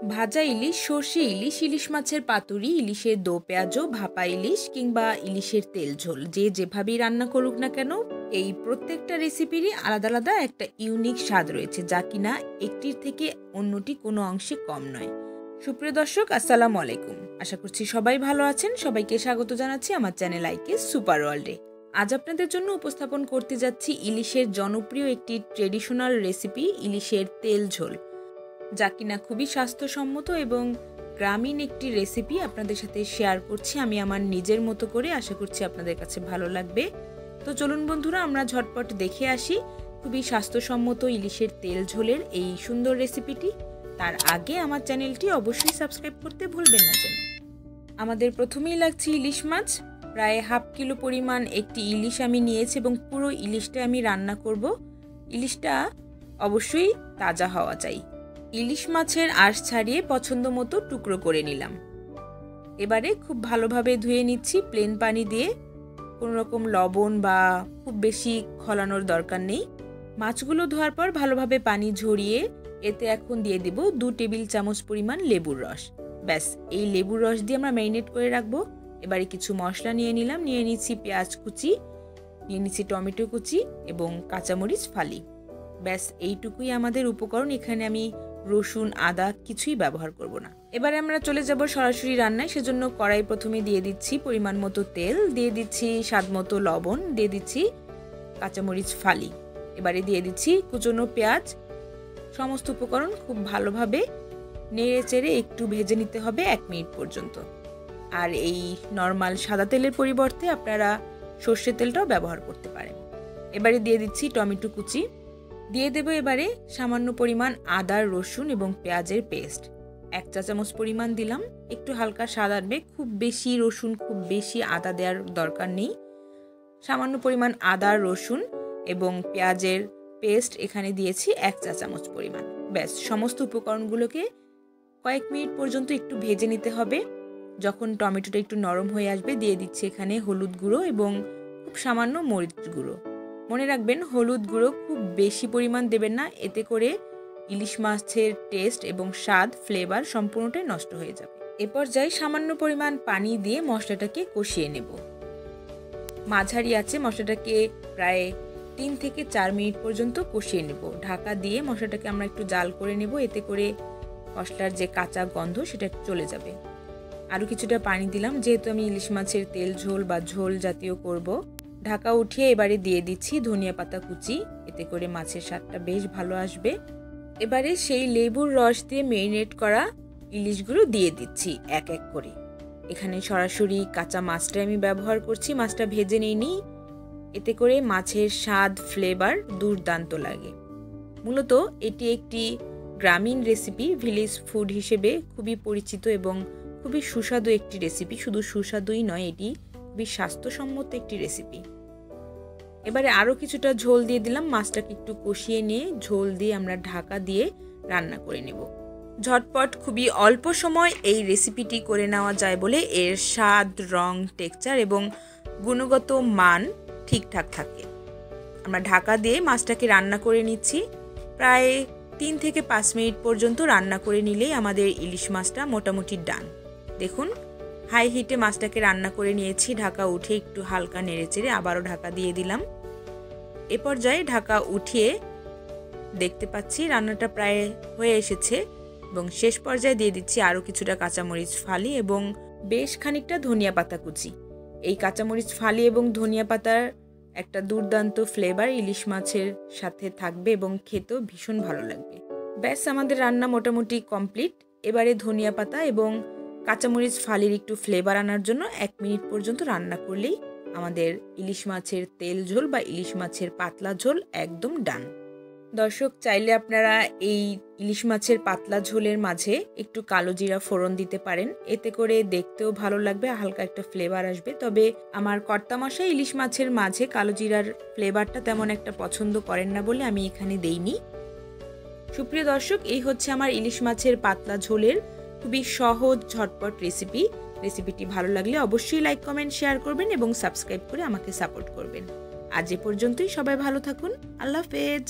ভাজা ইলিশ, সর্ষে ইলিশ, ইলিশ মাছের পাতুরি, ইলিশের দো পেঁয়াজু, ভাপা ইলিশ কিংবা ইলিশের তেল ঝোল, যে যেভাবেই রান্না করুক না কেন, এই প্রত্যেকটা রেসিপিরই আলাদা আলাদা একটা ইউনিক স্বাদ রয়েছে, যা কিনা একটির থেকে অন্যটি কোনো অংশে কম নয়। সুপ্রিয় দর্শক, আসসালামু আলাইকুম। আশা করছি সবাই ভালো আছেন। সবাইকে স্বাগত জানাচ্ছি আমার চ্যানেল আইকে সুপার ওয়ার্ল্ডে। আজ আপনাদের জন্য উপস্থাপন করতে যাচ্ছি ইলিশের জনপ্রিয় একটি ট্রেডিশনাল রেসিপি, ইলিশের তেল ঝোল, যা কিনা খুবই স্বাস্থ্যসম্মত এবং গ্রামীণ একটি রেসিপি আপনাদের সাথে শেয়ার করছি আমি আমার নিজের মতো করে। আশা করছি আপনাদের কাছে ভালো লাগবে। তো চলুন বন্ধুরা, আমরা ঝটপট দেখে আসি খুবই স্বাস্থ্যসম্মত ইলিশের তেল ঝোলের এই সুন্দর রেসিপিটি। তার আগে আমার চ্যানেলটি অবশ্যই সাবস্ক্রাইব করতে ভুলবেন না যেন। আমাদের প্রথমেই লাগছে ইলিশ মাছ। প্রায় হাফ কিলো পরিমাণ একটি ইলিশ আমি নিয়েছি এবং পুরো ইলিশটা আমি রান্না করব। ইলিশটা অবশ্যই তাজা হওয়া চাই। ইলিশ মাছের আঁশ ছাড়িয়ে পছন্দ মতো টুকরো করে নিলাম। এবারে খুব ভালোভাবে ধুয়ে নিচ্ছি প্লেন পানি দিয়ে। কোনো রকম লবণ বা খুব বেশি খোলানোর দরকার নেই। মাছগুলো ধোয়ার পর ভালোভাবে পানি ঝরিয়ে এতে এখন দিয়ে দেব 2 টেবিল চামচ পরিমাণ লেবুর রস। ব্যাস, এই লেবুর রস দিয়ে আমরা ম্যারিনেট করে রাখবো। এবারে কিছু মশলা নিয়ে নিলাম। নিয়ে নিচ্ছি পেঁয়াজ কুচি, নিয়ে নিচ্ছি টমেটো কুচি এবং কাঁচামরিচ ফালি। ব্যাস, এইটুকুই আমাদের উপকরণ। এখানে আমি রসুন, আদা কিছুই ব্যবহার করব না। এবারে আমরা চলে যাব সরাসরি রান্নায়। সেজন্য কড়াই প্রথমে দিয়ে দিচ্ছি পরিমাণ মতো তেল, দিয়ে দিচ্ছি স্বাদ মতো লবণ, দিয়ে দিচ্ছি কাঁচামরিচ ফালি, এবারে দিয়ে দিচ্ছি কুচনো পেঁয়াজ। সমস্ত উপকরণ খুব ভালোভাবে নেড়ে চেড়ে একটু ভেজে নিতে হবে 1 মিনিট পর্যন্ত। আর এই নর্মাল সাদা তেলের পরিবর্তে আপনারা সর্ষের তেলটাও ব্যবহার করতে পারেন। এবারে দিয়ে দিচ্ছি টমেটো কুচি, দিয়ে দেব এবারে সামান্য পরিমাণ আদা, রসুন এবং পেঁয়াজের পেস্ট। 1 চা চামচ পরিমাণ দিলাম। একটু হালকা স্বাদ আসবে, খুব বেশি রসুন খুব বেশি আদা দেওয়ার দরকার নেই। সামান্য পরিমাণ আদা, রসুন এবং পেঁয়াজের পেস্ট এখানে দিয়েছি 1 চা চামচ পরিমাণ। ব্যাস, সমস্ত উপকরণগুলোকে কয়েক মিনিট পর্যন্ত একটু ভেজে নিতে হবে। যখন টমেটোটা একটু নরম হয়ে আসবে দিয়ে দিচ্ছি এখানে হলুদ গুঁড়ো এবং খুব সামান্য মরিচ গুঁড়ো। মনে রাখবেন, হলুদ গুঁড়ো খুব বেশি পরিমাণ দেবেন না, এতে করে ইলিশ মাছের টেস্ট এবং স্বাদ, ফ্লেভার সম্পূর্ণটাই নষ্ট হয়ে যাবে। এ পর্যায়ে সামান্য পরিমাণ পানি দিয়ে মশলাটাকে কষিয়ে নেব। মাঝারি আছে মশলাটাকে প্রায় 3 থেকে 4 মিনিট পর্যন্ত কষিয়ে নেব। ঢাকা দিয়ে মশলাটাকে আমরা একটু জাল করে নেব, এতে করে মশলার যে কাঁচা গন্ধ সেটা চলে যাবে। আরও কিছুটা পানি দিলাম, যেহেতু আমি ইলিশ মাছের তেল ঝোল বা ঝোল জাতীয় করব। ঢাকা উঠিয়ে এবারে দিয়ে দিচ্ছি ধনিয়া পাতা কুচি, এতে করে মাছের স্বাদটা বেশ ভালো আসবে। এবারে সেই লেবুর রস দিয়ে ম্যারিনেট করা ইলিশগুলো দিয়ে দিচ্ছি এক এক করে। এখানে সরাসরি কাঁচা মাছটা আমি ব্যবহার করছি, মাছটা ভেজে নিইনি, এতে করে মাছের স্বাদ, ফ্লেভার দুর্দান্ত লাগে। মূলত এটি একটি গ্রামীণ রেসিপি, ভিলেজ ফুড হিসেবে খুবই পরিচিত এবং খুবই সুস্বাদু একটি রেসিপি। শুধু সুস্বাদুই নয়, এটি খুবই স্বাস্থ্যসম্মত একটি রেসিপি। এবারে আরও কিছুটা ঝোল দিয়ে দিলাম। মাছটাকে একটু কষিয়ে নিয়ে ঝোল দিয়ে আমরা ঢাকা দিয়ে রান্না করে নেব। ঝটপট খুবই অল্প সময় এই রেসিপিটি করে নেওয়া যায় বলে এর স্বাদ, রং, টেক্সচার এবং গুণগত মান ঠিকঠাক থাকে। আমরা ঢাকা দিয়ে মাছটাকে রান্না করে নিচ্ছি। প্রায় 3 থেকে 5 মিনিট পর্যন্ত রান্না করে নিলেই আমাদের ইলিশ মাছটা মোটামুটি ডান। দেখুন, হাই হিটে মাছটাকে রান্না করে নিয়েছি। ঢাকা উঠে একটু হালকা নেড়েচেড়ে আবারও ঢাকা দিয়ে দিলাম। এ পর্যায়ে ঢাকা উঠিয়ে দেখতে পাচ্ছি রান্নাটা প্রায় হয়ে এসেছে এবং শেষ পর্যায়ে দিয়ে দিচ্ছি আরও কিছুটা কাঁচামরিচ ফালি এবং বেশ খানিকটা ধনিয়া পাতা কুচি। এই কাঁচামরিচ ফালি এবং ধনিয়া পাতার একটা দুর্দান্ত ফ্লেভার ইলিশ মাছের সাথে থাকবে এবং খেতেও ভীষণ ভালো লাগবে। ব্যাস, আমাদের রান্না মোটামুটি কমপ্লিট। এবারে ধনিয়া পাতা এবং কাঁচামরিচ ফালির একটু ফ্লেভার আনার জন্য 1 মিনিট পর্যন্ত রান্না করলেই আমাদের ইলিশ মাছের তেল ঝোল বা ইলিশ মাছের পাতলা ঝোল একদম ডান। দর্শক, চাইলে আপনারা এই ইলিশ মাছের পাতলা ঝোলের মাঝে একটু কালো জিরা ফোড়ন দিতে পারেন, এতে করে দেখতেও ভালো লাগবে, হালকা একটা ফ্লেভার আসবে। তবে আমার কর্তামশাই ইলিশ মাছের মাঝে কালো জিরার ফ্লেভারটা তেমন একটা পছন্দ করেন না বলে আমি এখানে দেইনি। সুপ্রিয় দর্শক, এই হচ্ছে আমার ইলিশ মাছের পাতলা ঝোলের খুবই সহজ ঝটপট রেসিপি। রেসিপিটি ভালো লাগলে অবশ্যই লাইক, কমেন্ট, শেয়ার করবেন এবং সাবস্ক্রাইব করে আমাকে সাপোর্ট করবেন। আজ এ পর্যন্তই। সবাই ভালো থাকুন। আল্লাহ হাফেজ।